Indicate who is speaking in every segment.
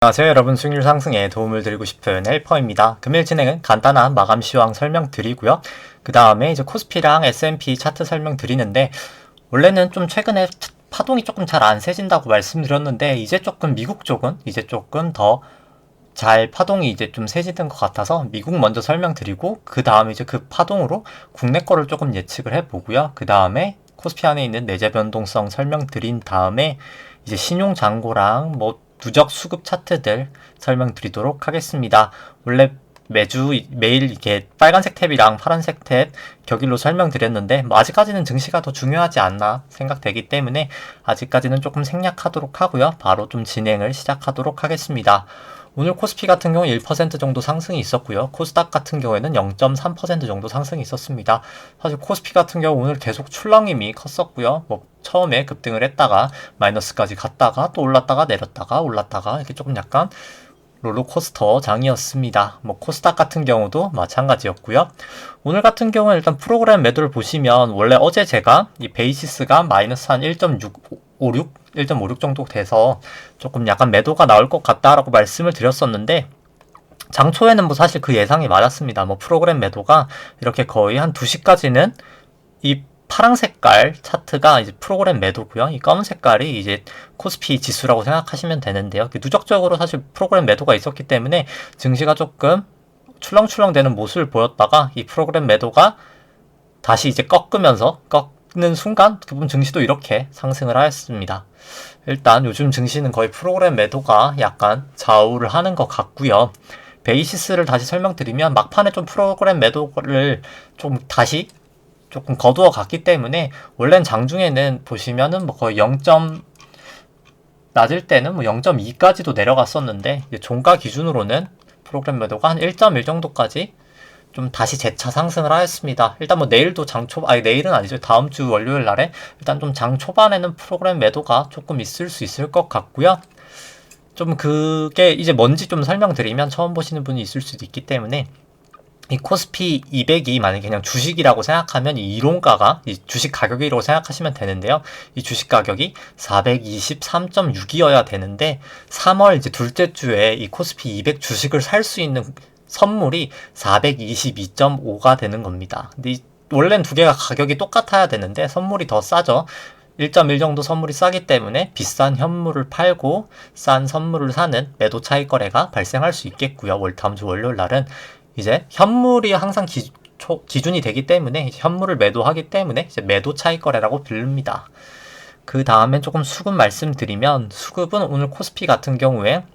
Speaker 1: 안녕하세요 여러분, 수익률 상승에 도움을 드리고 싶은 헬퍼입니다. 금일 진행은 간단한 마감 시황 설명드리고요. 그 다음에 이제 코스피랑 S&P 차트 설명드리는데, 원래는 좀 최근에 파동이 조금 잘 안 세진다고 말씀드렸는데, 이제 조금 미국 쪽은 이제 조금 더 잘 파동이 이제 좀 세지는 것 같아서 미국 먼저 설명드리고, 그 다음에 이제 그 파동으로 국내 거를 조금 예측을 해보고요. 그 다음에 코스피 안에 있는 내재 변동성 설명드린 다음에 이제 신용 잔고랑 뭐 누적 수급 차트들 설명드리도록 하겠습니다. 원래 매일 이렇게 빨간색 탭이랑 파란색 탭 격일로 설명드렸는데, 뭐 아직까지는 증시가 더 중요하지 않나 생각되기 때문에 아직까지는 조금 생략하도록 하고요. 바로 좀 진행을 시작하도록 하겠습니다. 오늘 코스피 같은 경우 1% 정도 상승이 있었고요. 코스닥 같은 경우에는 0.3% 정도 상승이 있었습니다. 사실 코스피 같은 경우 오늘 계속 출렁임이 컸었고요. 뭐 처음에 급등을 했다가 마이너스까지 갔다가 또 올랐다가 내렸다가 올랐다가 이렇게 조금 약간 롤러코스터 장이었습니다. 뭐 코스닥 같은 경우도 마찬가지였고요. 오늘 같은 경우는 일단 프로그램 매도를 보시면, 원래 어제 제가 이 베이시스가 마이너스 한 1.56 정도 돼서 조금 약간 매도가 나올 것 같다라고 말씀을 드렸었는데, 장초에는 뭐 사실 그 예상이 맞았습니다. 뭐 프로그램 매도가 이렇게 거의 한 2시까지는 이 파랑 색깔 차트가 이제 프로그램 매도고요. 이 검은 색깔이 이제 코스피 지수라고 생각하시면 되는데요. 누적적으로 사실 프로그램 매도가 있었기 때문에 증시가 조금 출렁출렁 되는 모습을 보였다가, 이 프로그램 매도가 다시 이제 꺾는 순간 기본 증시도 이렇게 상승을 하였습니다. 일단 요즘 증시는 거의 프로그램 매도가 약간 좌우를 하는 것 같고요. 베이시스를 다시 설명드리면, 막판에 좀 프로그램 매도를 좀 다시 조금 거두어 갔기 때문에, 원래는 장중에는 보시면은 뭐 거의 0. 낮을 때는 뭐 0.2까지도 내려갔었는데, 이제 종가 기준으로는 프로그램 매도가 한 1.1 정도까지 좀 다시 재차 상승을 하였습니다. 일단 뭐 내일도 내일은 아니죠. 다음 주 월요일 날에 일단 좀 장 초반에는 프로그램 매도가 조금 있을 수 있을 것 같고요. 좀 그게 이제 뭔지 좀 설명드리면 처음 보시는 분이 있을 수도 있기 때문에, 이 코스피 200이 만약에 그냥 주식이라고 생각하면 이 이론가가 이 주식 가격이라고 생각하시면 되는데요. 이 주식 가격이 423.6이어야 되는데, 3월 이제 둘째 주에 이 코스피 200 주식을 살 수 있는 선물이 422.5가 되는 겁니다. 근데 원래는 두 개가 가격이 똑같아야 되는데 선물이 더 싸죠. 1.1 정도 선물이 싸기 때문에 비싼 현물을 팔고 싼 선물을 사는 매도 차익 거래가 발생할 수 있겠고요. 다음 주 월요일 날은 이제 현물이 항상 기준이 되기 때문에 현물을 매도하기 때문에 이제 매도 차익 거래라고 부릅니다. 그 다음에 조금 수급 말씀드리면, 수급은 오늘 코스피 같은 경우에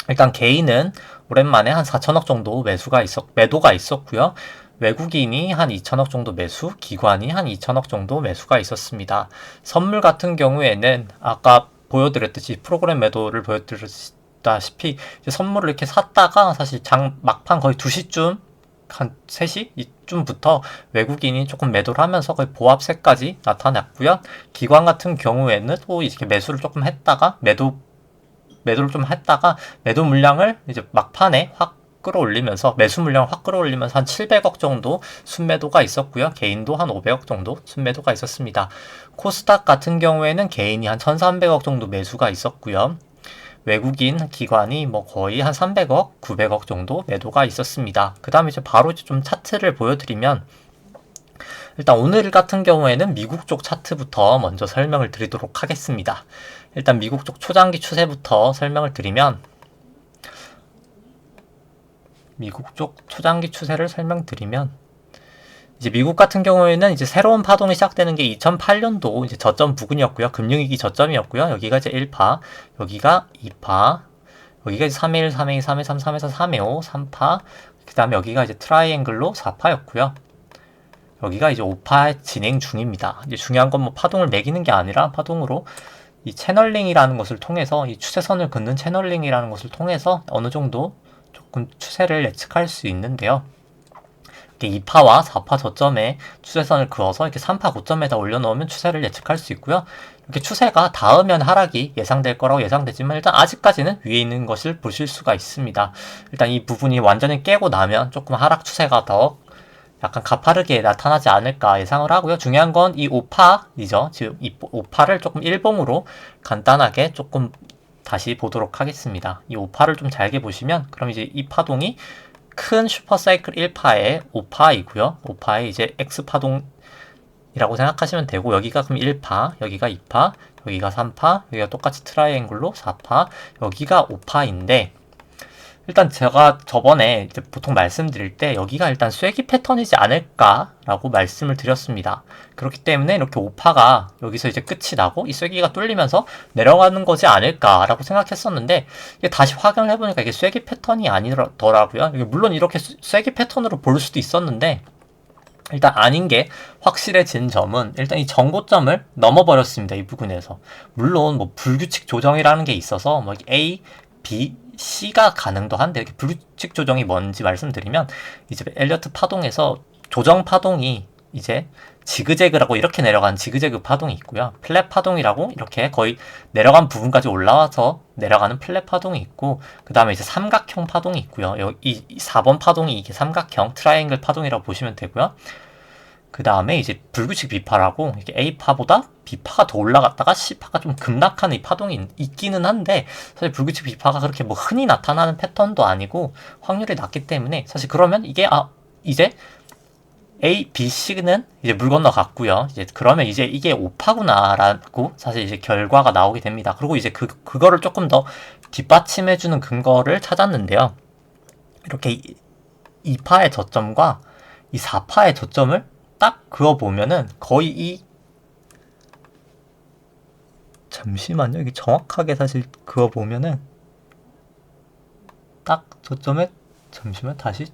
Speaker 1: 일단 개인은 오랜만에 한 4천억 정도 매도가 있었고요. 외국인이 한 2천억 정도 매수, 기관이 한 2천억 정도 매수가 있었습니다. 선물 같은 경우에는 아까 보여드렸듯이 프로그램 매도를 보여드렸다시피 선물을 이렇게 샀다가 사실 막판 거의 2시쯤 한 3시 이쯤부터 외국인이 조금 매도를 하면서 거의 보합세까지 나타났고요. 기관 같은 경우에는 또 이렇게 매수를 조금 했다가 매도를 좀 했다가 매도 물량을 이제 막판에 확 끌어올리면서 매수 물량을 확 끌어올리면서 한 700억 정도 순매도가 있었고요. 개인도 한 500억 정도 순매도가 있었습니다. 코스닥 같은 경우에는 개인이 한 1300억 정도 매수가 있었고요. 외국인 기관이 뭐 거의 한 300억, 900억 정도 매도가 있었습니다. 그 다음에 이제 바로 이제 좀 차트를 보여드리면, 일단 오늘 같은 경우에는 미국 쪽 차트부터 먼저 설명을 드리도록 하겠습니다. 일단 미국 쪽 초장기 추세부터 설명을 드리면, 미국 쪽 초장기 추세를 설명드리면, 이제 미국 같은 경우에는 이제 새로운 파동이 시작되는 게 2008년도 이제 저점 부근이었고요. 금융위기 저점이었고요. 여기가 이제 1파, 여기가 2파, 여기가 이제 3일, 3일, 3일, 3, 3에서 3회 5, 3파, 그 다음에 여기가 이제 트라이앵글로 4파였고요. 여기가 이제 5파 진행 중입니다. 이제 중요한 건 뭐 파동을 매기는 게 아니라 파동으로 이 채널링이라는 것을 통해서, 이 추세선을 긋는 채널링이라는 것을 통해서 어느 정도 조금 추세를 예측할 수 있는데요. 이렇게 2파와 4파 저점에 추세선을 그어서 이렇게 3파 고점에다 올려놓으면 추세를 예측할 수 있고요. 이렇게 추세가 닿으면 하락이 예상될 거라고 예상되지만, 일단 아직까지는 위에 있는 것을 보실 수가 있습니다. 일단 이 부분이 완전히 깨고 나면 조금 하락 추세가 더 약간 가파르게 나타나지 않을까 예상을 하고요. 중요한 건 이 5파이죠. 지금 이 5파를 조금 일봉으로 간단하게 조금 다시 보도록 하겠습니다. 이 5파를 좀 잘게 보시면 그럼 이제 이 파동이 큰 슈퍼사이클 1파의 5파이고요. 5파의 이제 X파동이라고 생각하시면 되고 여기가 그럼 1파, 여기가 2파, 여기가 3파, 여기가 똑같이 트라이앵글로 4파, 여기가 5파인데 일단 제가 저번에 이제 보통 말씀드릴 때 여기가 일단 쐐기 패턴이지 않을까라고 말씀을 드렸습니다. 그렇기 때문에 이렇게 5파가 여기서 이제 끝이 나고 이 쐐기가 뚫리면서 내려가는 거지 않을까라고 생각했었는데 이게 다시 확인을 해보니까 이게 쐐기 패턴이 아니더라고요. 물론 이렇게 쐐기 패턴으로 볼 수도 있었는데 일단 아닌 게 확실해진 점은 일단 이 정고점을 넘어버렸습니다. 이 부분에서. 물론 뭐 불규칙 조정이라는 게 있어서 뭐 A, B, C가 가능도 한데 이렇게 불규칙 조정이 뭔지 말씀드리면 이제 엘리어트 파동에서 조정 파동이 이제 지그재그라고 이렇게 내려간 지그재그 파동이 있고요. 플랫 파동이라고 이렇게 거의 내려간 부분까지 올라와서 내려가는 플랫 파동이 있고 그 다음에 이제 삼각형 파동이 있고요. 이 4번 파동이 이게 삼각형 트라이앵글 파동이라고 보시면 되고요. 그 다음에 이제 불규칙 B파라고 이게 A파보다 B파가 더 올라갔다가 C파가 좀 급락하는 이 파동이 있기는 한데 사실 불규칙 B파가 그렇게 뭐 흔히 나타나는 패턴도 아니고 확률이 낮기 때문에 사실 그러면 이게 이제 A, B, C는 이제 물 건너갔고요. 이제 그러면 이제 이게 5파구나라고 사실 이제 결과가 나오게 됩니다. 그리고 이제 그거를 조금 더 뒷받침해주는 근거를 찾았는데요. 이렇게 2파의 저점과 이 4파의 저점을 딱 그어보면은 거의 잠시만요. 이게 정확하게 사실 그어보면은 딱 저점에 잠시만 다시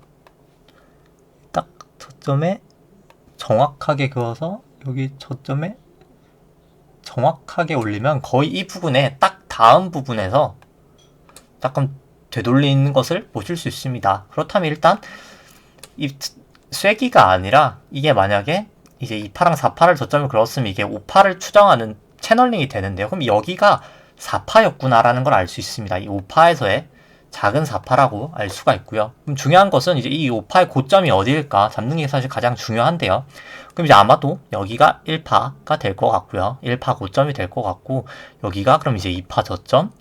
Speaker 1: 딱 저점에 정확하게 그어서 여기 저점에 정확하게 올리면 거의 이 부분에 딱 다음 부분에서 약간 되돌리는 것을 보실 수 있습니다. 그렇다면 일단 이 쐐기가 아니라 이게 만약에 이제 2파랑 4파를 저점을 그었으면 이게 5파를 추정하는 채널링이 되는데요. 그럼 여기가 4파였구나라는 걸 알 수 있습니다. 이 5파에서의 작은 4파라고 알 수가 있고요. 그럼 중요한 것은 이제 이 5파의 고점이 어디일까 잡는 게 사실 가장 중요한데요. 그럼 이제 아마도 여기가 1파가 될 것 같고요. 1파 고점이 될 것 같고 여기가 그럼 이제 2파 저점,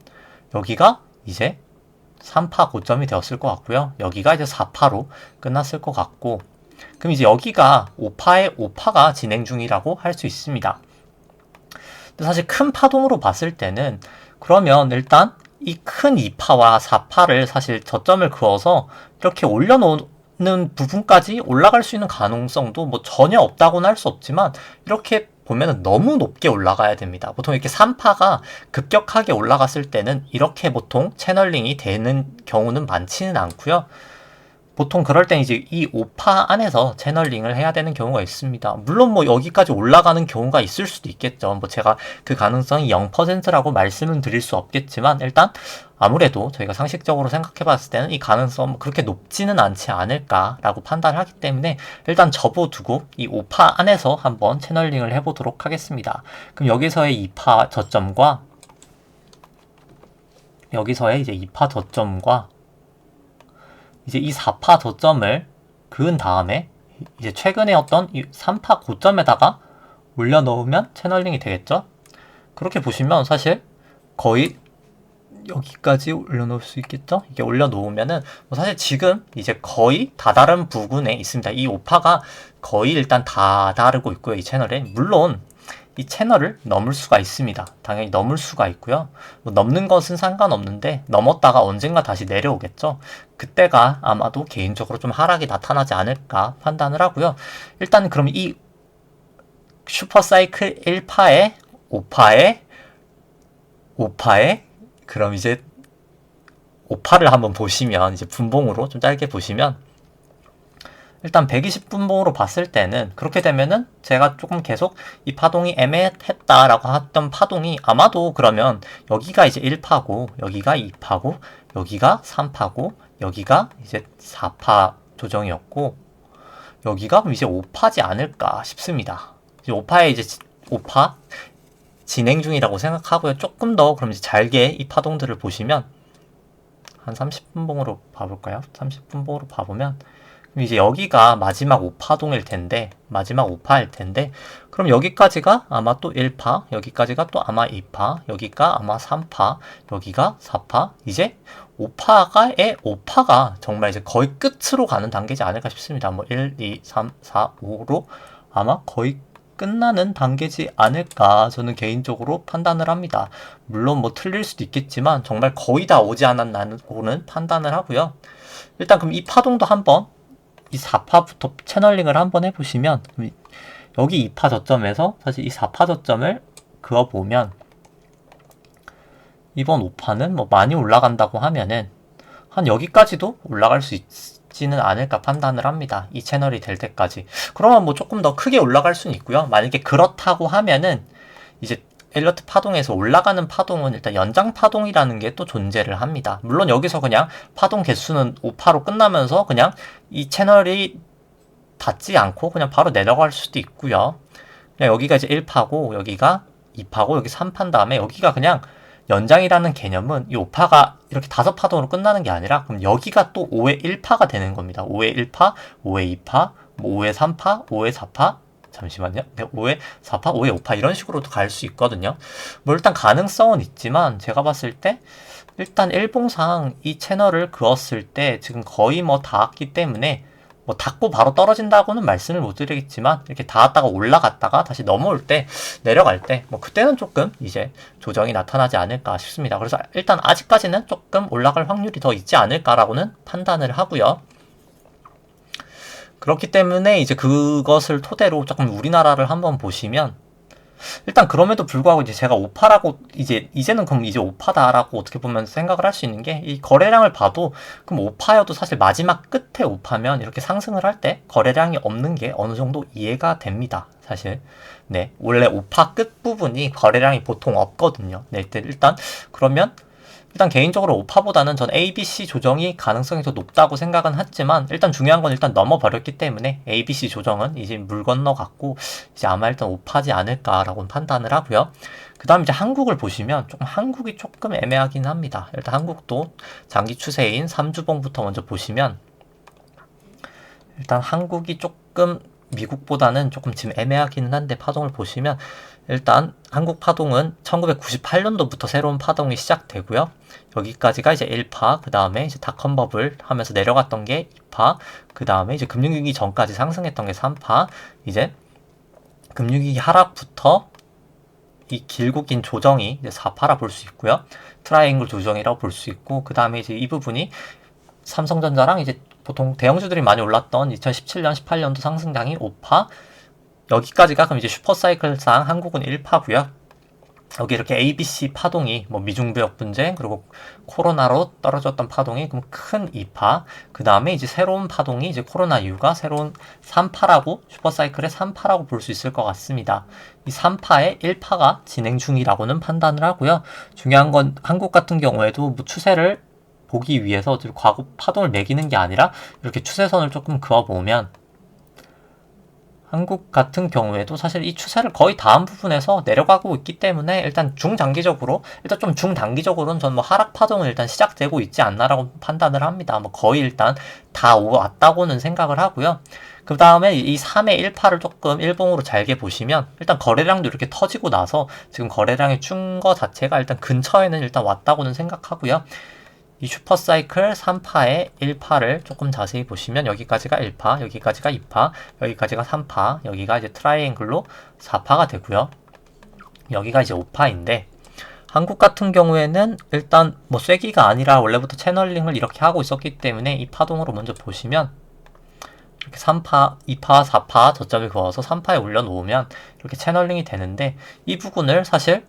Speaker 1: 여기가 이제 3파 고점이 되었을 것 같고요. 여기가 이제 4파로 끝났을 것 같고 그럼 이제 여기가 5파의 5파가 진행 중이라고 할 수 있습니다. 근데 사실 큰 파동으로 봤을 때는 그러면 일단 이 큰 2파와 4파를 사실 저점을 그어서 이렇게 올려놓는 부분까지 올라갈 수 있는 가능성도 뭐 전혀 없다고는 할 수 없지만 이렇게 보면은 너무 높게 올라가야 됩니다. 보통 이렇게 3파가 급격하게 올라갔을 때는 이렇게 보통 채널링이 되는 경우는 많지는 않고요. 보통 그럴 땐 이제 이 5파 안에서 채널링을 해야 되는 경우가 있습니다. 물론 뭐 여기까지 올라가는 경우가 있을 수도 있겠죠. 뭐 제가 그 가능성이 0%라고 말씀은 드릴 수 없겠지만 일단 아무래도 저희가 상식적으로 생각해 봤을 때는 이 가능성 그렇게 높지는 않지 않을까라고 판단을 하기 때문에 일단 접어두고 이 5파 안에서 한번 채널링을 해보도록 하겠습니다. 그럼 여기서의 2파 저점과 여기서의 이제 2파 저점과 이제 이 4파 저점을 그은 다음에 이제 최근에 어떤 이 3파 고점에다가 올려놓으면 채널링이 되겠죠? 그렇게 보시면 사실 거의 여기까지 올려놓을 수 있겠죠? 이게 올려놓으면은 뭐 사실 지금 이제 거의 다다른 부분에 있습니다. 이 5파가 거의 일단 다다르고 있고요. 이 채널에 물론 이 채널을 넘을 수가 있습니다. 당연히 넘을 수가 있고요. 뭐 넘는 것은 상관없는데 넘었다가 언젠가 다시 내려오겠죠. 그때가 아마도 개인적으로 좀 하락이 나타나지 않을까 판단을 하고요. 일단 그럼 이 슈퍼사이클 1파에 5파에 그럼 이제 5파를 한번 보시면 이제 분봉으로 좀 짧게 보시면 일단 120분봉으로 봤을 때는 그렇게 되면은 제가 조금 계속 이 파동이 애매했다라고 했던 파동이 아마도 그러면 여기가 이제 1파고 여기가 2파고 여기가 3파고 여기가 이제 4파 조정이었고 여기가 그럼 이제 5파지 않을까 싶습니다. 이제 5파에 이제 5파 진행 중이라고 생각하고요. 조금 더 그럼 이제 잘게 이 파동들을 보시면 한 30분봉으로 봐볼까요? 30분봉으로 봐보면 그럼 이제 여기가 마지막 5파동일 텐데, 마지막 5파일 텐데, 그럼 여기까지가 아마 또 1파, 여기까지가 또 아마 2파, 여기가 아마 3파, 여기가 4파, 이제 5파가 정말 이제 거의 끝으로 가는 단계지 않을까 싶습니다. 뭐 1, 2, 3, 4, 5로 아마 거의 끝나는 단계지 않을까 저는 개인적으로 판단을 합니다. 물론 뭐 틀릴 수도 있겠지만 정말 거의 다 오지 않았나고는 판단을 하고요. 일단 그럼 이 파동도 한번 이 4파부터 채널링을 한번 해보시면 여기 2파 저점에서 사실 이 4파 저점을 그어보면 이번 5파는 뭐 많이 올라간다고 하면은 한 여기까지도 올라갈 수 있지는 않을까 판단을 합니다. 이 채널이 될 때까지. 그러면 뭐 조금 더 크게 올라갈 수는 있고요. 만약에 그렇다고 하면은 이제 엘리어트 파동에서 올라가는 파동은 일단 연장 파동이라는 게 또 존재를 합니다. 물론 여기서 그냥 파동 개수는 5파로 끝나면서 그냥 이 채널이 닿지 않고 그냥 바로 내려갈 수도 있고요. 그냥 여기가 이제 1파고 여기가 2파고 여기 3파인 다음에 여기가 그냥 연장이라는 개념은 이 5파가 이렇게 5파동으로 끝나는 게 아니라 그럼 여기가 또 5의 1파가 되는 겁니다. 5의 1파, 5의 2파, 뭐 5의 3파, 5의 4파, 잠시만요. 5의 4파, 5의 5파 이런 식으로도 갈 수 있거든요. 뭐 일단 가능성은 있지만 제가 봤을 때 일단 일봉상 이 채널을 그었을 때 지금 거의 뭐 닿았기 때문에 뭐 닿고 바로 떨어진다고는 말씀을 못 드리겠지만 이렇게 닿았다가 올라갔다가 다시 넘어올 때 내려갈 때 뭐 그때는 조금 이제 조정이 나타나지 않을까 싶습니다. 그래서 일단 아직까지는 조금 올라갈 확률이 더 있지 않을까라고는 판단을 하고요. 그렇기 때문에 이제 그것을 토대로 조금 우리나라를 한번 보시면 일단 그럼에도 불구하고 이제 제가 5파라고 이제는 그럼 이제 5파다라고 어떻게 보면 생각을 할 수 있는 게 이 거래량을 봐도 그럼 5파여도 사실 마지막 끝에 5파면 이렇게 상승을 할 때 거래량이 없는 게 어느 정도 이해가 됩니다. 사실 네 원래 5파 끝 부분이 거래량이 보통 없거든요. 네 일단 그러면 일단 개인적으로 5파보다는 전 ABC 조정이 가능성이 더 높다고 생각은 했지만 일단 중요한 건 일단 넘어버렸기 때문에 ABC 조정은 이제 물 건너갔고 이제 아마 일단 5파지 않을까라고 판단을 하고요. 그 다음 이제 한국을 보시면 한국이 조금 애매하긴 합니다. 일단 한국도 장기 추세인 3주봉부터 먼저 보시면 일단 한국이 조금 미국보다는 조금 지금 애매하기는 한데 파동을 보시면 일단 한국 파동은 1998년도부터 새로운 파동이 시작되고요. 여기까지가 이제 1파, 그 다음에 이제 닷컴버블 하면서 내려갔던 게 2파, 그 다음에 이제 금융위기 전까지 상승했던 게 3파, 이제 금융위기 하락부터 이 길고 긴 조정이 이제 4파라 볼 수 있고요. 트라이앵글 조정이라고 볼 수 있고, 그 다음에 이제 이 부분이 삼성전자랑 이제 보통 대형주들이 많이 올랐던 2017년, 18년도 상승량이 5파, 여기까지가 그럼 이제 슈퍼사이클상 한국은 1파고요. 여기 이렇게 ABC 파동이 뭐 미중무역 분쟁 그리고 코로나로 떨어졌던 파동이 그럼 큰 2파, 그 다음에 이제 새로운 파동이 이제 코로나 이후가 새로운 3파라고 슈퍼사이클의 3파라고 볼 수 있을 것 같습니다. 이 3파의 1파가 진행 중이라고는 판단을 하고요. 중요한 건 한국 같은 경우에도 뭐 추세를 보기 위해서 과거 파동을 매기는 게 아니라 이렇게 추세선을 조금 그어보면 한국 같은 경우에도 사실 이 추세를 거의 다음 부분에서 내려가고 있기 때문에 일단 좀 중단기적으로는 전 뭐 하락 파동은 일단 시작되고 있지 않나라고 판단을 합니다. 뭐 거의 일단 다 왔다고는 생각을 하고요. 그 다음에 이 3의 1파를 조금 일봉으로 잘게 보시면 일단 거래량도 이렇게 터지고 나서 지금 거래량이 준 거 자체가 일단 근처에는 일단 왔다고는 생각하고요. 이 슈퍼사이클 3파의 1파를 조금 자세히 보시면 여기까지가 1파, 여기까지가 2파, 여기까지가 3파, 여기가 이제 트라이앵글로 4파가 되고요. 여기가 이제 5파인데 한국 같은 경우에는 일단 뭐 쐐기가 아니라 원래부터 채널링을 이렇게 하고 있었기 때문에 이 파동으로 먼저 보시면 이렇게 3파, 2파, 4파 저점을 그어서 3파에 올려놓으면 이렇게 채널링이 되는데 이 부분을 사실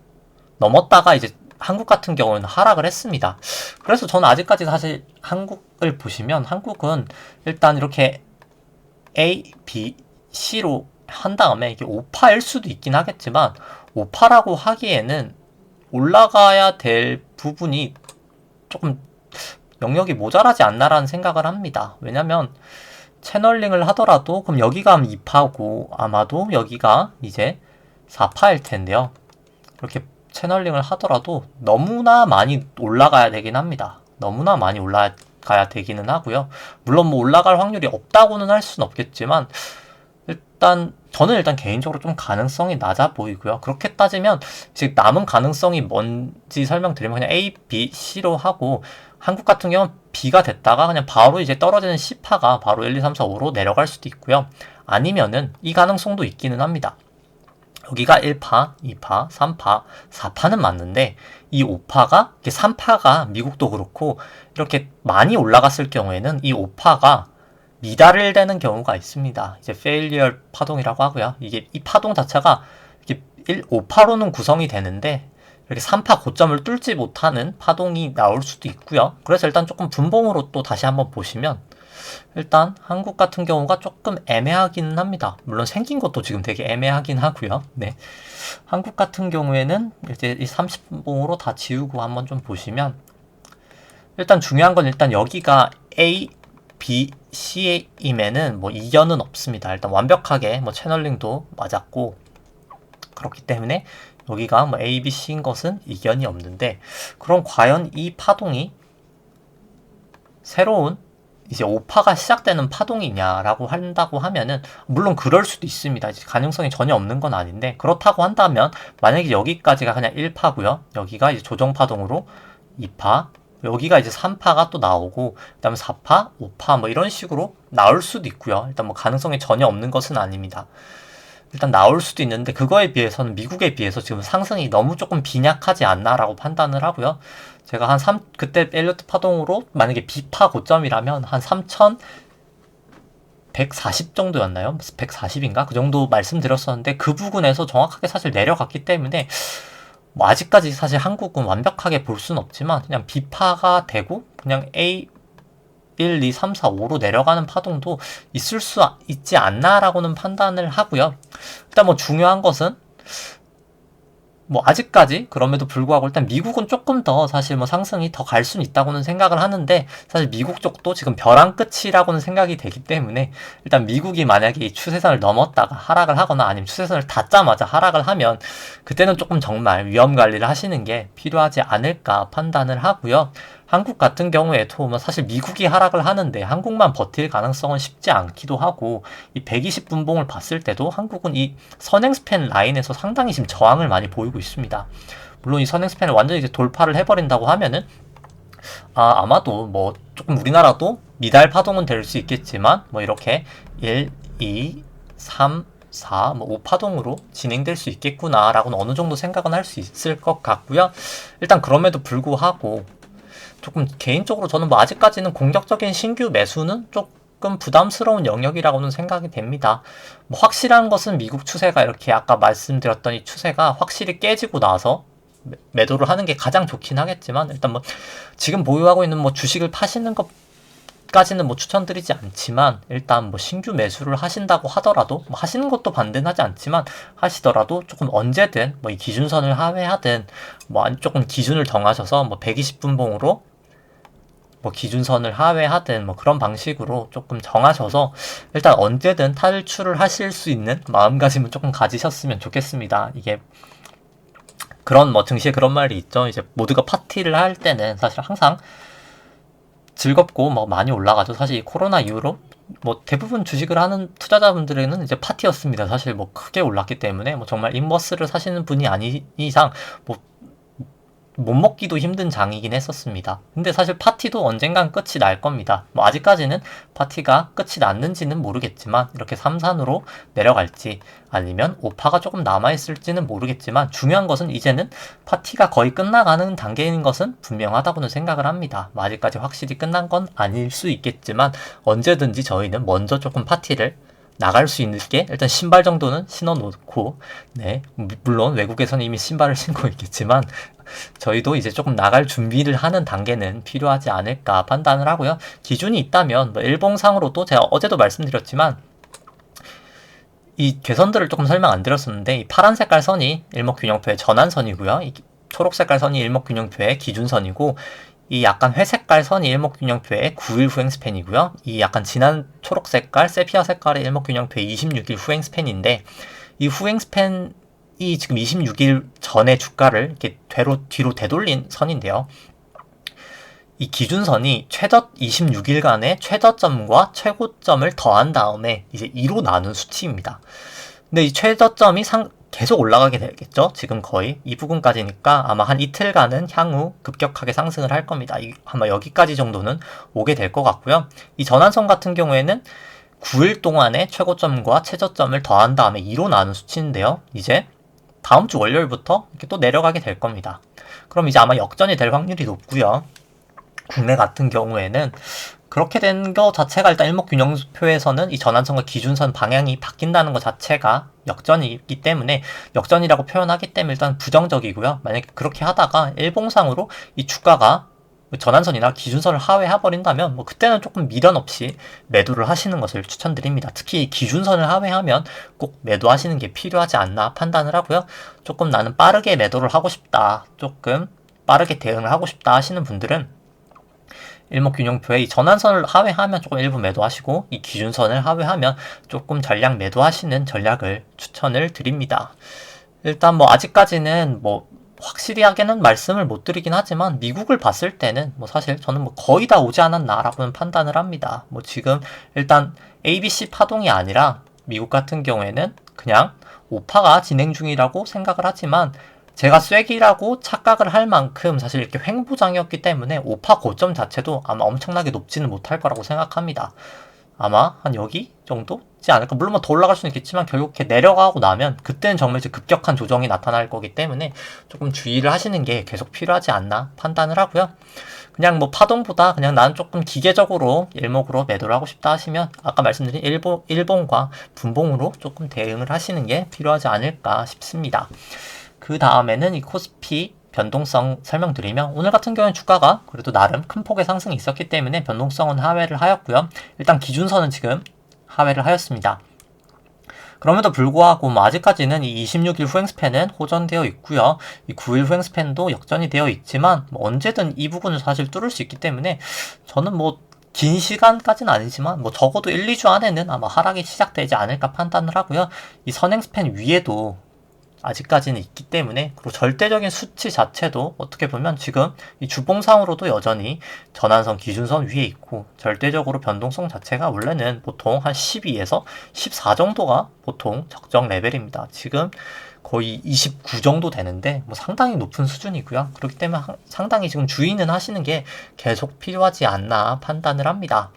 Speaker 1: 넘었다가 이제 한국 같은 경우는 하락을 했습니다. 그래서 저는 아직까지 사실 한국을 보시면 한국은 일단 이렇게 A, B, C로 한 다음에 이게 5파일 수도 있긴 하겠지만 5파라고 하기에는 올라가야 될 부분이 조금 영역이 모자라지 않나라는 생각을 합니다. 왜냐면 채널링을 하더라도 그럼 여기가 2파고 아마도 여기가 이제 4파일 텐데요. 이렇게 채널링을 하더라도 너무나 많이 올라가야 되긴 합니다. 너무나 많이 올라야 가야 되기는 하고요. 물론 뭐 올라갈 확률이 없다고는 할 수는 없겠지만 저는 일단 개인적으로 좀 가능성이 낮아 보이고요. 그렇게 따지면 즉 남은 가능성이 뭔지 설명드리면 그냥 A, B, C로 하고 한국 같은 경우는 B가 됐다가 그냥 바로 이제 떨어지는 C파가 바로 1, 2, 3, 4, 5로 내려갈 수도 있고요. 아니면은 이 가능성도 있기는 합니다. 여기가 1파, 2파, 3파, 4파는 맞는데 이 5파가 3파가 미국도 그렇고 이렇게 많이 올라갔을 경우에는 이 5파가 미달을 되는 경우가 있습니다. 이제 failure 파동이라고 하고요. 이게 이 파동 자체가 이렇게 5파로는 구성이 되는데 이렇게 3파 고점을 뚫지 못하는 파동이 나올 수도 있고요. 그래서 일단 조금 분봉으로 또 다시 한번 보시면 일단 한국 같은 경우가 조금 애매하기는 합니다. 물론 생긴 것도 지금 되게 애매하긴 하고요. 네. 한국 같은 경우에는 이제 이 30분봉으로 다 지우고 한번 좀 보시면 일단 중요한 건 일단 여기가 A, B, C임에는 뭐 이견은 없습니다. 일단 완벽하게 뭐 채널링도 맞았고 그렇기 때문에 여기가 뭐 A, B, C인 것은 이견이 없는데 그럼 과연 이 파동이 새로운 이제 5파가 시작되는 파동이냐라고 한다고 하면은 물론 그럴 수도 있습니다. 가능성이 전혀 없는 건 아닌데 그렇다고 한다면 만약에 여기까지가 그냥 1파고요. 여기가 이제 조정 파동으로 2파 여기가 이제 3파가 또 나오고 그다음에 4파, 5파 뭐 이런 식으로 나올 수도 있고요. 일단 뭐 가능성이 전혀 없는 것은 아닙니다. 일단 나올 수도 있는데 그거에 비해서는 미국에 비해서 지금 상승이 너무 조금 빈약하지 않나라고 판단을 하고요. 제가 그때 엘리어트 파동으로 만약에 B파 고점이라면 한 3,140 정도였나요? 140인가? 그 정도 말씀드렸었는데 그 부근에서 정확하게 사실 내려갔기 때문에 뭐 아직까지 사실 한국은 완벽하게 볼 수는 없지만 그냥 B파가 되고 그냥 A 1, 2, 3, 4, 5로 내려가는 파동도 있을 수 있지 않나라고는 판단을 하고요. 일단 뭐 중요한 것은 뭐 아직까지 그럼에도 불구하고 일단 미국은 조금 더 사실 뭐 상승이 더 갈 수는 있다고는 생각을 하는데 사실 미국 쪽도 지금 벼랑 끝이라고는 생각이 되기 때문에 일단 미국이 만약에 이 추세선을 넘었다가 하락을 하거나 아니면 추세선을 닿자마자 하락을 하면 그때는 조금 정말 위험 관리를 하시는 게 필요하지 않을까 판단을 하고요. 한국 같은 경우에도 사실 미국이 하락을 하는데 한국만 버틸 가능성은 쉽지 않기도 하고 이 120분봉을 봤을 때도 한국은 이 선행 스팬 라인에서 상당히 지금 저항을 많이 보이고 있습니다. 물론 이 선행 스팬을 완전히 이제 돌파를 해버린다고 하면은 아마도 뭐 조금 우리나라도 미달 파동은 될 수 있겠지만 뭐 이렇게 1, 2, 3, 4, 뭐 5파동으로 진행될 수 있겠구나 라고는 어느 정도 생각은 할 수 있을 것 같고요. 일단 그럼에도 불구하고 조금 개인적으로 저는 뭐 아직까지는 공격적인 신규 매수는 조금 부담스러운 영역이라고는 생각이 됩니다. 뭐 확실한 것은 미국 추세가 이렇게 아까 말씀드렸던 이 추세가 확실히 깨지고 나서 매도를 하는 게 가장 좋긴 하겠지만 일단 뭐 지금 보유하고 있는 뭐 주식을 파시는 것까지는 뭐 추천드리지 않지만 일단 뭐 신규 매수를 하신다고 하더라도 뭐 하시는 것도 반대하지 않지만 하시더라도 조금 언제든 뭐 이 기준선을 하회하든 뭐 조금 기준을 정하셔서 뭐 120분봉으로 뭐 기준선을 하회하든 뭐 그런 방식으로 조금 정하셔서 일단 언제든 탈출을 하실 수 있는 마음가짐을 조금 가지셨으면 좋겠습니다. 이게 그런 뭐 증시에 그런 말이 있죠. 이제 모두가 파티를 할 때는 사실 항상 즐겁고 뭐 많이 올라가죠. 사실 이 코로나 이후로 뭐 대부분 주식을 하는 투자자분들에게는 이제 파티였습니다. 사실 뭐 크게 올랐기 때문에 뭐 정말 인버스를 사시는 분이 아닌 이상 뭐 못 먹기도 힘든 장이긴 했었습니다. 근데 사실 파티도 언젠간 끝이 날 겁니다. 뭐 아직까지는 파티가 끝이 났는지는 모르겠지만 이렇게 3산으로 내려갈지 아니면 5파가 조금 남아있을지는 모르겠지만 중요한 것은 이제는 파티가 거의 끝나가는 단계인 것은 분명하다고는 생각을 합니다. 뭐 아직까지 확실히 끝난 건 아닐 수 있겠지만 언제든지 저희는 먼저 조금 파티를 나갈 수 있게 일단 신발 정도는 신어 놓고 네 물론 외국에서는 이미 신발을 신고 있겠지만 저희도 이제 조금 나갈 준비를 하는 단계는 필요하지 않을까 판단을 하고요. 기준이 있다면 뭐 일봉상으로도 제가 어제도 말씀드렸지만 이 괴선들을 조금 설명 안 드렸었는데 이 파란 색깔 선이 일목균형표의 전환선이고요. 이 초록 색깔 선이 일목균형표의 기준선이고 이 약간 회색깔 선이 일목균형표의 9일 후행 스팬이고요. 이 약간 진한 초록 색깔, 세피아 색깔의 일목균형표의 26일 후행 스팬인데 이 후행 스팬이 지금 26일 전에 주가를 이렇게 뒤로 되돌린 선인데요. 이 기준선이 최저 26일간의 최저점과 최고점을 더한 다음에 이제 2로 나눈 수치입니다. 근데 이 최저점이 계속 올라가게 되겠죠? 지금 거의 이 부분까지니까 아마 한 이틀간은 향후 급격하게 상승을 할 겁니다. 아마 여기까지 정도는 오게 될 것 같고요. 이 전환선 같은 경우에는 9일 동안의 최고점과 최저점을 더한 다음에 2로 나눈 수치인데요. 이제 다음 주 월요일부터 이렇게 또 내려가게 될 겁니다. 그럼 이제 아마 역전이 될 확률이 높고요. 국내 같은 경우에는 그렇게 된 거 자체가 일단 일목균형표에서는 이 전환선과 기준선 방향이 바뀐다는 것 자체가 역전이 있기 때문에 역전이라고 표현하기 때문에 일단 부정적이고요. 만약에 그렇게 하다가 일봉상으로 이 주가가 전환선이나 기준선을 하회해버린다면 뭐 그때는 조금 미련 없이 매도를 하시는 것을 추천드립니다. 특히 기준선을 하회하면 꼭 매도하시는 게 필요하지 않나 판단을 하고요. 조금 나는 빠르게 매도를 하고 싶다, 조금 빠르게 대응을 하고 싶다 하시는 분들은 일목균형표에 이 전환선을 하회하면 조금 일부 매도하시고 이 기준선을 하회하면 조금 전량 매도하시는 전략을 추천을 드립니다. 일단 뭐 아직까지는 뭐 확실하게는 말씀을 못 드리긴 하지만 미국을 봤을 때는 뭐 사실 저는 뭐 거의 다 오지 않았나라고는 판단을 합니다. 뭐 지금 일단 ABC 파동이 아니라 미국 같은 경우에는 그냥 5파가 진행 중이라고 생각을 하지만 제가 쐐기라고 착각을 할 만큼 사실 이렇게 횡보장이었기 때문에 5파 고점 자체도 아마 엄청나게 높지는 못할 거라고 생각합니다. 아마 한 여기 정도지 않을까. 물론 뭐 더 올라갈 수는 있겠지만 결국 이렇게 내려가고 나면 그때는 정말 이제 급격한 조정이 나타날 거기 때문에 조금 주의를 하시는 게 계속 필요하지 않나 판단을 하고요. 그냥 뭐 파동보다 그냥 나는 조금 기계적으로 일목으로 매도를 하고 싶다 하시면 아까 말씀드린 일봉과 분봉으로 조금 대응을 하시는 게 필요하지 않을까 싶습니다. 그 다음에는 이 코스피 변동성 설명드리면 오늘 같은 경우는 주가가 그래도 나름 큰 폭의 상승이 있었기 때문에 변동성은 하회를 하였고요. 일단 기준선은 지금 하회를 하였습니다. 그럼에도 불구하고 뭐 아직까지는 이 26일 후행 스팬은 호전되어 있고요. 이 9일 후행 스팬도 역전이 되어 있지만 뭐 언제든 이 부분을 사실 뚫을 수 있기 때문에 저는 뭐 긴 시간까지는 아니지만 뭐 적어도 1, 2주 안에는 아마 하락이 시작되지 않을까 판단을 하고요. 이 선행 스팬 위에도 아직까지는 있기 때문에 그리고 절대적인 수치 자체도 어떻게 보면 지금 이 주봉상으로도 여전히 전환선 기준선 위에 있고 절대적으로 변동성 자체가 원래는 보통 한 12에서 14 정도가 보통 적정 레벨입니다. 지금 거의 29 정도 되는데 뭐 상당히 높은 수준이고요. 그렇기 때문에 상당히 지금 주의는 하시는 게 계속 필요하지 않나 판단을 합니다.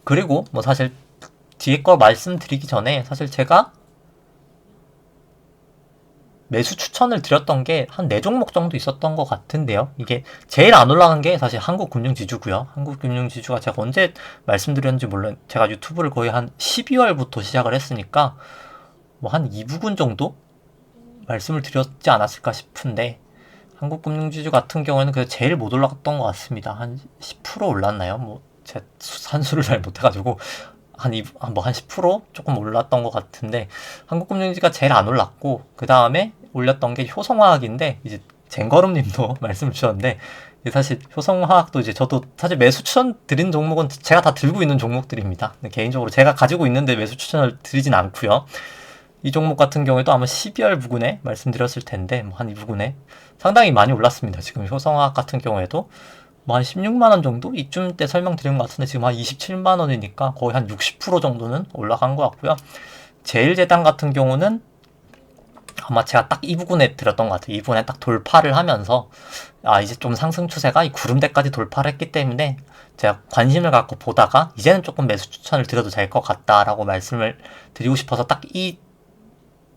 Speaker 1: 그리고 뭐 사실 뒤에 거 말씀드리기 전에 사실 제가 매수 추천을 드렸던 게 한 4종목 정도 있었던 것 같은데요. 이게 제일 안 올라간 게 사실 한국금융지주고요. 한국금융지주가 제가 언제 말씀드렸는지 몰라요. 제가 유튜브를 거의 한 12월부터 시작을 했으니까 뭐 한 2부분 정도 말씀을 드렸지 않았을까 싶은데 한국금융지주 같은 경우에는 그 제일 못 올라갔던 것 같습니다. 한 10% 올랐나요? 뭐 제 산수를 잘 못해가지고 한 10% 조금 올랐던 것 같은데 한국금융지가 제일 안 올랐고 그 다음에 올렸던 게 효성화학인데 이제 쟁거름님도 말씀을 주셨는데 사실 효성화학도 이제 저도 사실 매수 추천 드린 종목은 제가 다 들고 있는 종목들입니다. 개인적으로 제가 가지고 있는데 매수 추천을 드리진 않고요. 이 종목 같은 경우에도 아마 12월 부근에 말씀드렸을 텐데 뭐 한 이 부근에 상당히 많이 올랐습니다. 지금 효성화학 같은 경우에도 뭐 한 16만원 정도? 이쯤 때 설명드린 것 같은데 지금 한 27만원이니까 거의 한 60% 정도는 올라간 것 같고요. 제일제당 같은 경우는 아마 제가 딱 이 부분에 드렸던 것 같아요. 이 부분에 딱 돌파를 하면서 이제 좀 상승 추세가 이 구름대까지 돌파를 했기 때문에 제가 관심을 갖고 보다가 이제는 조금 매수 추천을 드려도 될 것 같다라고 말씀을 드리고 싶어서 딱 이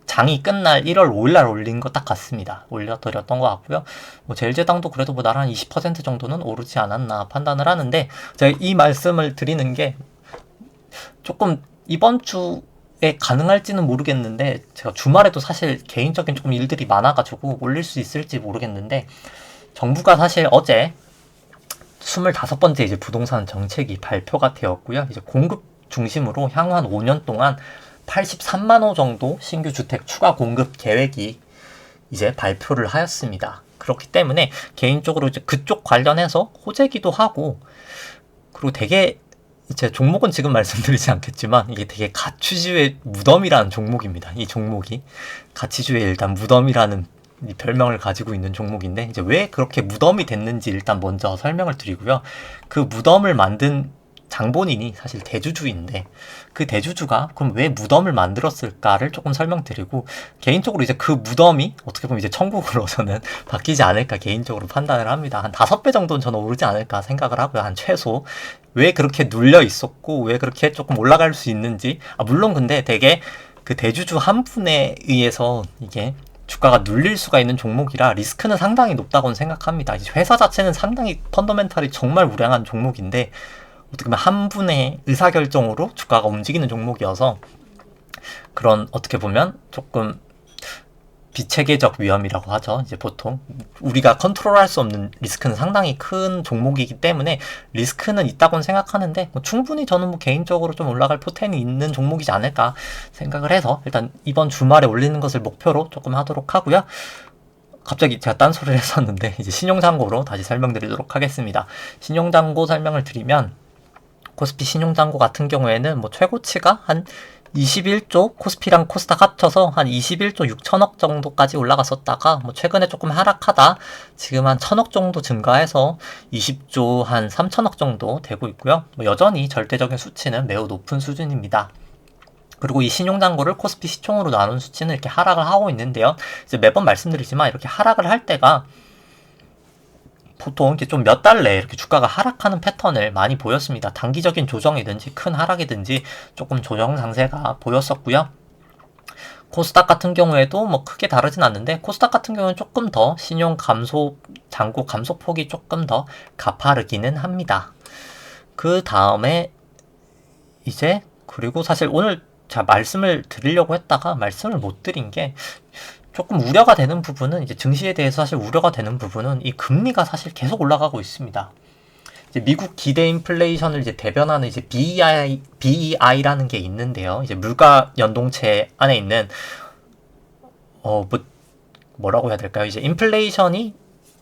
Speaker 1: 장이 끝날 1월 5일날 올린 것 딱 같습니다. 올려드렸던 것 같고요. 뭐 제일제당도 그래도 뭐 나랑 20% 정도는 오르지 않았나 판단을 하는데 제가 이 말씀을 드리는 게 조금 이번 주에 가능할지는 모르겠는데 제가 주말에도 사실 개인적인 조금 일들이 많아가지고 올릴 수 있을지 모르겠는데 정부가 사실 어제 25번째 이제 부동산 정책이 발표가 되었고요. 이제 공급 중심으로 향후 한 5년 동안 83만 호 정도 신규 주택 추가 공급 계획이 이제 발표를 하였습니다. 그렇기 때문에 개인적으로 이제 그쪽 관련해서 호재기도 하고 그리고 되게 제 종목은 지금 말씀드리지 않겠지만 이게 되게 가치주의 무덤이라는 종목입니다. 이 종목이 가치주의 일단 무덤이라는 이 별명을 가지고 있는 종목인데 이제 왜 그렇게 무덤이 됐는지 일단 먼저 설명을 드리고요. 그 무덤을 만든 장본인이 사실 대주주인데 그 대주주가 그럼 왜 무덤을 만들었을까를 조금 설명드리고 개인적으로 이제 그 무덤이 어떻게 보면 이제 천국으로서는 바뀌지 않을까 개인적으로 판단을 합니다. 한 5배 정도는 저는 오르지 않을까 생각을 하고요. 한 최소. 왜 그렇게 눌려 있었고 왜 그렇게 조금 올라갈 수 있는지 물론 근데 되게 그 대주주 한 분에 의해서 이게 주가가 눌릴 수가 있는 종목이라 리스크는 상당히 높다고 생각합니다. 회사 자체는 상당히 펀더멘탈이 정말 우량한 종목인데 어떻게 보면 한 분의 의사결정으로 주가가 움직이는 종목이어서 그런 어떻게 보면 조금 비체계적 위험이라고 하죠. 이제 보통 우리가 컨트롤할 수 없는 리스크는 상당히 큰 종목이기 때문에 리스크는 있다고 생각하는데 충분히 저는 개인적으로 좀 올라갈 포텐이 있는 종목이지 않을까 생각을 해서 일단 이번 주말에 올리는 것을 목표로 조금 하도록 하고요. 갑자기 제가 딴소리를 했었는데 이제 신용잔고로 다시 설명드리도록 하겠습니다. 신용잔고 설명을 드리면 코스피 신용잔고 같은 경우에는 최고치가 한 21조, 코스피랑 코스닥 합쳐서 한 21조 6천억 정도까지 올라갔었다가 최근에 조금 하락하다 지금 한 1천억 정도 증가해서 20조 한 3천억 정도 되고 있고요. 여전히 절대적인 수치는 매우 높은 수준입니다. 그리고 이 신용잔고를 코스피 시총으로 나눈 수치는 이렇게 하락을 하고 있는데요. 이제 매번 말씀드리지만 이렇게 하락을 할 때가 보통 이렇게 좀 몇 달 내에 이렇게 주가가 하락하는 패턴을 많이 보였습니다. 단기적인 조정이든지 큰 하락이든지 조금 조정 상세가 보였었고요. 코스닥 같은 경우에도 크게 다르진 않는데 코스닥 같은 경우는 조금 더 신용 감소, 잔고 감소폭이 조금 더 가파르기는 합니다. 그 다음에 이제 그리고 사실 오늘 제가 말씀을 드리려고 했다가 말씀을 못 드린 게 조금 우려가 되는 부분은 이제 증시에 대해서 사실 우려가 되는 부분은 이 금리가 사실 계속 올라가고 있습니다. 이제 미국 기대 인플레이션을 이제 대변하는 이제 BEI라는 게 있는데요. 이제 물가 연동체 안에 있는 뭐라고 해야 될까요? 이제 인플레이션이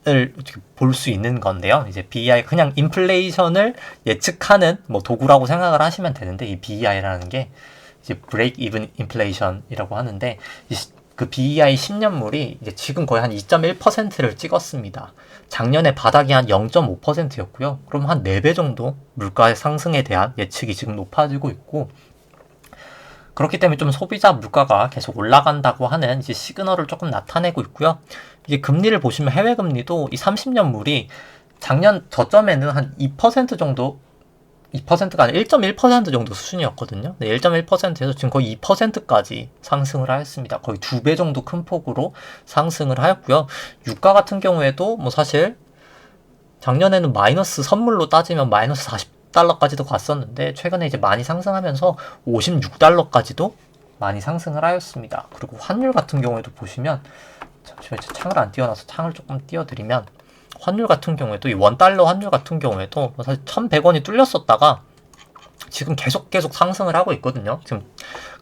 Speaker 1: 을 볼 수 있는 건데요. 이제 BEI 그냥 인플레이션을 예측하는 도구라고 생각을 하시면 되는데 이 BEI라는 게 이제 Break Even Inflation이라고 하는데 그 BEI 10년물이 이제 지금 거의 한 2.1%를 찍었습니다. 작년에 바닥이 한 0.5%였고요. 그럼 한 4배 정도 물가의 상승에 대한 예측이 지금 높아지고 있고 그렇기 때문에 좀 소비자 물가가 계속 올라간다고 하는 이제 시그널을 조금 나타내고 있고요. 이게 금리를 보시면 해외 금리도 이 30년물이 작년 저점에는 한 2% 정도 2%가 아니라 1.1% 정도 수준이었거든요. 1.1%에서 지금 거의 2%까지 상승을 하였습니다. 거의 2배 정도 큰 폭으로 상승을 하였고요. 유가 같은 경우에도 사실 작년에는 마이너스 선물로 따지면 마이너스 40달러까지도 갔었는데 최근에 이제 많이 상승하면서 56달러까지도 많이 상승을 하였습니다. 그리고 환율 같은 경우에도 보시면 잠시만요. 창을 안 띄워놔서 창을 조금 띄워드리면 환율 같은 경우에도 이 원달러 환율 같은 경우에도 사실 1,100원이 뚫렸었다가 지금 계속 상승을 하고 있거든요. 지금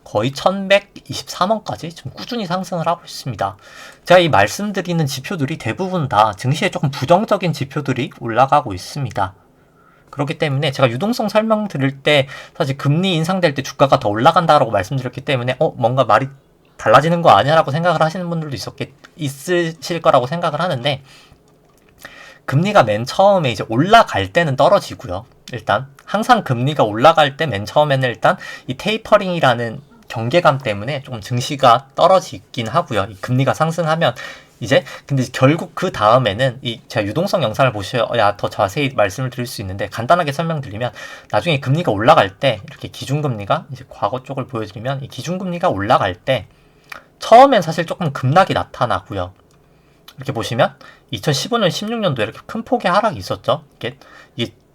Speaker 1: 거의 1,123원까지 지금 꾸준히 상승을 하고 있습니다. 제가 이 말씀드리는 지표들이 대부분 다 증시에 조금 부정적인 지표들이 올라가고 있습니다. 그렇기 때문에 제가 유동성 설명드릴 때 사실 금리 인상될 때 주가가 더 올라간다라고 말씀드렸기 때문에 뭔가 말이 달라지는 거 아니야 라고 생각을 하시는 분들도 있으실 거라고 생각을 하는데 금리가 맨 처음에 이제 올라갈 때는 떨어지고요. 일단 항상 금리가 올라갈 때 맨 처음에는 일단 이 테이퍼링이라는 경계감 때문에 좀 증시가 떨어지긴 하고요. 이 금리가 상승하면 이제 근데 결국 그 다음에는 제가 유동성 영상을 보셔야 더 자세히 말씀을 드릴 수 있는데 간단하게 설명드리면 나중에 금리가 올라갈 때 이렇게 기준금리가 이제 과거 쪽을 보여드리면 이 기준금리가 올라갈 때 처음엔 사실 조금 급락이 나타나고요. 이렇게 보시면 2015년, 16년도에 이렇게 큰 폭의 하락이 있었죠. 이게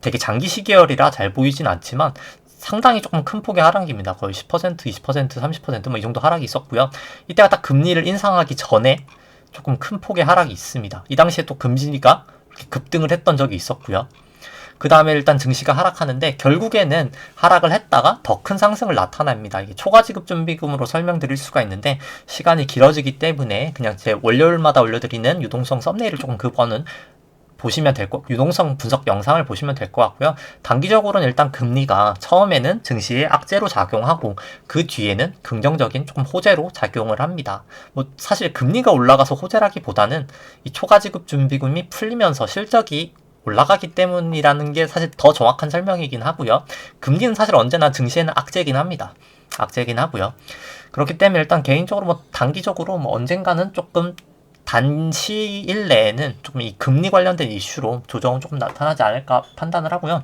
Speaker 1: 되게 장기 시계열이라 잘 보이진 않지만 상당히 조금 큰 폭의 하락입니다. 거의 10%, 20%, 30% 이 정도 하락이 있었고요. 이때가 딱 금리를 인상하기 전에 조금 큰 폭의 하락이 있습니다. 이 당시에 또 금리가 급등을 했던 적이 있었고요. 그 다음에 일단 증시가 하락하는데 결국에는 하락을 했다가 더 큰 상승을 나타냅니다. 이게 초과지급준비금으로 설명드릴 수가 있는데 시간이 길어지기 때문에 그냥 제 월요일마다 올려드리는 유동성 썸네일을 조금 그거는 보시면 유동성 분석 영상을 보시면 될 것 같고요. 단기적으로는 일단 금리가 처음에는 증시에 악재로 작용하고 그 뒤에는 긍정적인 조금 호재로 작용을 합니다. 뭐 사실 금리가 올라가서 호재라기보다는 이 초과지급 준비금이 풀리면서 실적이 올라가기 때문이라는 게 사실 더 정확한 설명이긴 하고요. 금리는 사실 언제나 증시에는 악재긴 합니다. 악재긴 하고요. 그렇기 때문에 일단 개인적으로 뭐 단기적으로 뭐 언젠가는 조금 단시일 내에는 조금 이 금리 관련된 이슈로 조정은 조금 나타나지 않을까 판단을 하고요.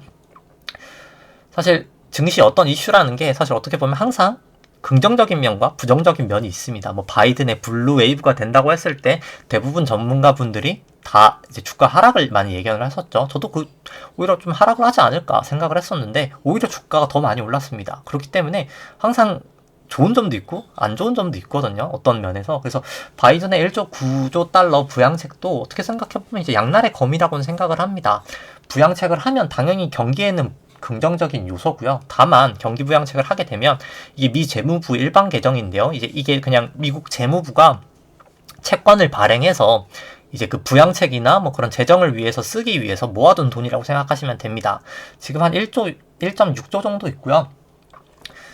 Speaker 1: 사실 증시 어떤 이슈라는 게 사실 어떻게 보면 항상 긍정적인 면과 부정적인 면이 있습니다. 뭐 바이든의 블루 웨이브가 된다고 했을 때 대부분 전문가분들이 다 이제 주가 하락을 많이 예견을 했었죠. 저도 오히려 좀 하락을 하지 않을까 생각을 했었는데 오히려 주가가 더 많이 올랐습니다. 그렇기 때문에 항상 좋은 점도 있고 안 좋은 점도 있거든요. 어떤 면에서. 그래서 바이든의 1조 9조 달러 부양책도 어떻게 생각해보면 이제 양날의 검이라고는 생각을 합니다. 부양책을 하면 당연히 경기에는 긍정적인 요소고요. 다만 경기 부양책을 하게 되면 이게 미 재무부 일반 개정인데요. 이게 그냥 미국 재무부가 채권을 발행해서 이제 그 부양책이나 뭐 그런 재정을 위해서 쓰기 위해서 모아둔 돈이라고 생각하시면 됩니다. 지금 한 1.6조 정도 있고요.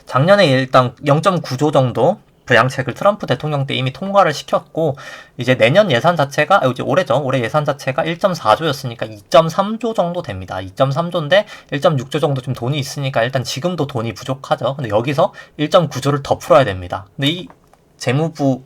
Speaker 1: 작년에 일단 0.9조 정도 부양책을 트럼프 대통령 때 이미 통과를 시켰고, 이제 내년 예산 자체가, 이제 올해죠. 올해 예산 자체가 1.4조였으니까 2.3조 정도 됩니다. 2.3조인데 1.6조 정도 좀 돈이 있으니까 일단 지금도 돈이 부족하죠. 근데 여기서 1.9조를 더 풀어야 됩니다. 근데 이 재무부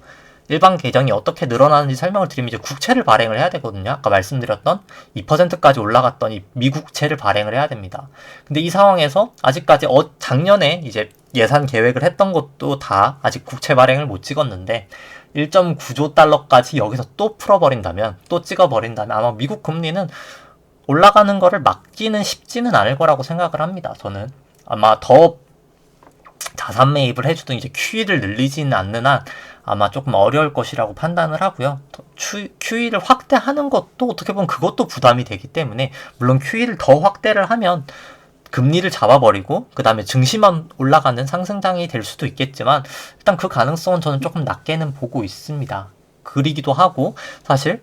Speaker 1: 일반 계정이 어떻게 늘어나는지 설명을 드리면 이제 국채를 발행을 해야 되거든요. 아까 말씀드렸던 2%까지 올라갔던 이 미국채를 발행을 해야 됩니다. 근데 이 상황에서 아직까지 작년에 이제 예산 계획을 했던 것도 다 아직 국채 발행을 못 찍었는데 1.9조 달러까지 여기서 또 풀어버린다면, 또 찍어버린다면 아마 미국 금리는 올라가는 거를 막기는 쉽지는 않을 거라고 생각을 합니다. 저는 아마 더 자산 매입을 해주든 이제 QE를 늘리지는 않는 한 아마 조금 어려울 것이라고 판단을 하고요. QE를 확대하는 것도 어떻게 보면 그것도 부담이 되기 때문에, 물론 QE를 더 확대를 하면 금리를 잡아버리고 그 다음에 증시만 올라가는 상승장이 될 수도 있겠지만 일단 그 가능성은 저는 조금 낮게는 보고 있습니다. 그리기도 하고, 사실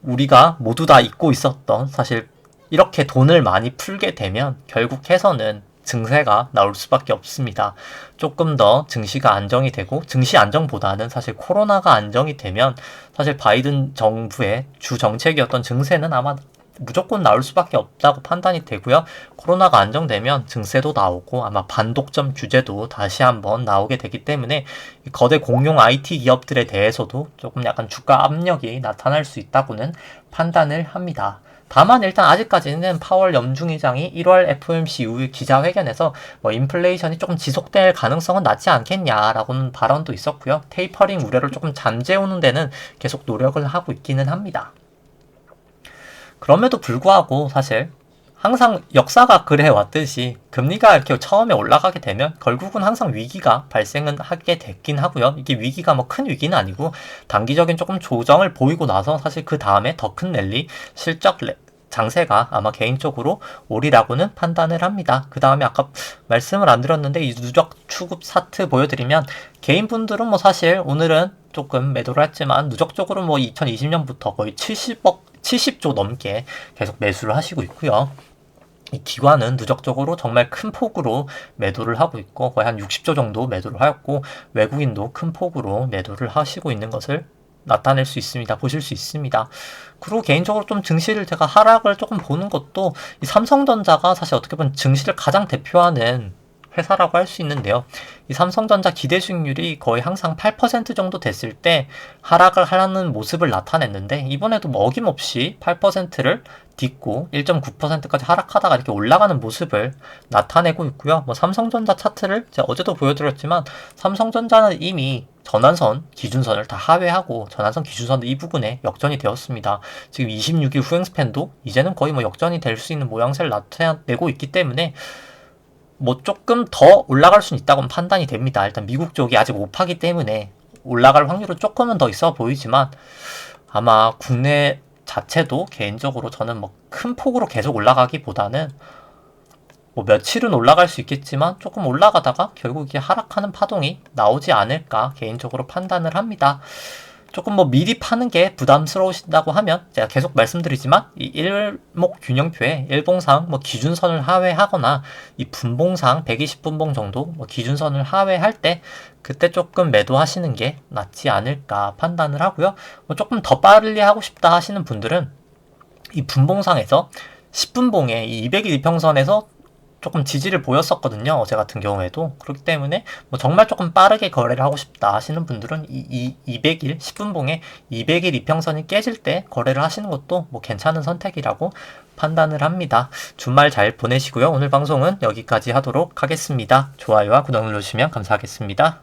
Speaker 1: 우리가 모두 다 잊고 있었던, 사실 이렇게 돈을 많이 풀게 되면 결국 해서는 증세가 나올 수밖에 없습니다. 조금 더 증시가 안정이 되고, 증시 안정보다는 사실 코로나가 안정이 되면 사실 바이든 정부의 주 정책이었던 증세는 아마 무조건 나올 수밖에 없다고 판단이 되고요. 코로나가 안정되면 증세도 나오고 아마 반독점 규제도 다시 한번 나오게 되기 때문에 거대 공용 IT 기업들에 대해서도 조금 약간 주가 압력이 나타날 수 있다고는 판단을 합니다. 다만 일단 아직까지는 파월 연준의장이 1월 FOMC 이후 기자회견에서 뭐 인플레이션이 조금 지속될 가능성은 낮지 않겠냐라고는 발언도 있었고요. 테이퍼링 우려를 조금 잠재우는 데는 계속 노력을 하고 있기는 합니다. 그럼에도 불구하고 사실 항상 역사가 그래왔듯이 금리가 이렇게 처음에 올라가게 되면 결국은 항상 위기가 발생은 하게 됐긴 하고요. 이게 위기가 뭐 큰 위기는 아니고 단기적인 조금 조정을 보이고 나서 사실 그 다음에 더 큰 랠리, 실적 장세가 아마 개인적으로 오리라고는 판단을 합니다. 그 다음에 아까 말씀을 안 드렸는데 이 누적 추급 차트 보여드리면 개인분들은 뭐 사실 오늘은 조금 매도를 했지만 누적적으로 뭐 2020년부터 거의 70조 넘게 계속 매수를 하시고 있고요. 이 기관은 누적적으로 정말 큰 폭으로 매도를 하고 있고 거의 한 60조 정도 매도를 하였고, 외국인도 큰 폭으로 매도를 하시고 있는 것을 나타낼 수 있습니다. 보실 수 있습니다. 그리고 개인적으로 좀 증시를 제가 하락을 조금 보는 것도, 이 삼성전자가 사실 어떻게 보면 증시를 가장 대표하는 회사라고 할 수 있는데요. 이 삼성전자 기대 수익률이 거의 항상 8% 정도 됐을 때 하락을 하는 모습을 나타냈는데, 이번에도 뭐 어김없이 8%를 딛고 1.9%까지 하락하다가 이렇게 올라가는 모습을 나타내고 있고요. 뭐 삼성전자 차트를 제가 어제도 보여드렸지만 삼성전자는 이미 전환선, 기준선을 다 하회하고 전환선, 기준선 이 부분에 역전이 되었습니다. 지금 26일 후행 스팬도 이제는 거의 뭐 역전이 될 수 있는 모양새를 나타내고 있기 때문에 뭐 조금 더 올라갈 수는 있다고 판단이 됩니다. 일단 미국 쪽이 아직 오파기 때문에 올라갈 확률은 조금은 더 있어 보이지만 아마 국내 자체도 개인적으로 저는 뭐 큰 폭으로 계속 올라가기보다는 뭐 며칠은 올라갈 수 있겠지만 조금 올라가다가 결국 이게 하락하는 파동이 나오지 않을까 개인적으로 판단을 합니다. 조금 뭐 미리 파는 게 부담스러우신다고 하면 제가 계속 말씀드리지만 이 일목균형표에 일봉상 뭐 기준선을 하회하거나 이 분봉상 120분봉 정도 뭐 기준선을 하회할 때 그때 조금 매도하시는 게 낫지 않을까 판단을 하고요. 뭐 조금 더 빨리 하고 싶다 하시는 분들은 이 분봉상에서 10분봉에 이 200일 이평선에서 조금 지지를 보였었거든요. 어제 같은 경우에도. 그렇기 때문에 뭐 정말 조금 빠르게 거래를 하고 싶다 하시는 분들은 이 200일 10분봉에 200일 이평선이 깨질 때 거래를 하시는 것도 뭐 괜찮은 선택이라고 판단을 합니다. 주말 잘 보내시고요. 오늘 방송은 여기까지 하도록 하겠습니다. 좋아요와 구독 눌러주시면 감사하겠습니다.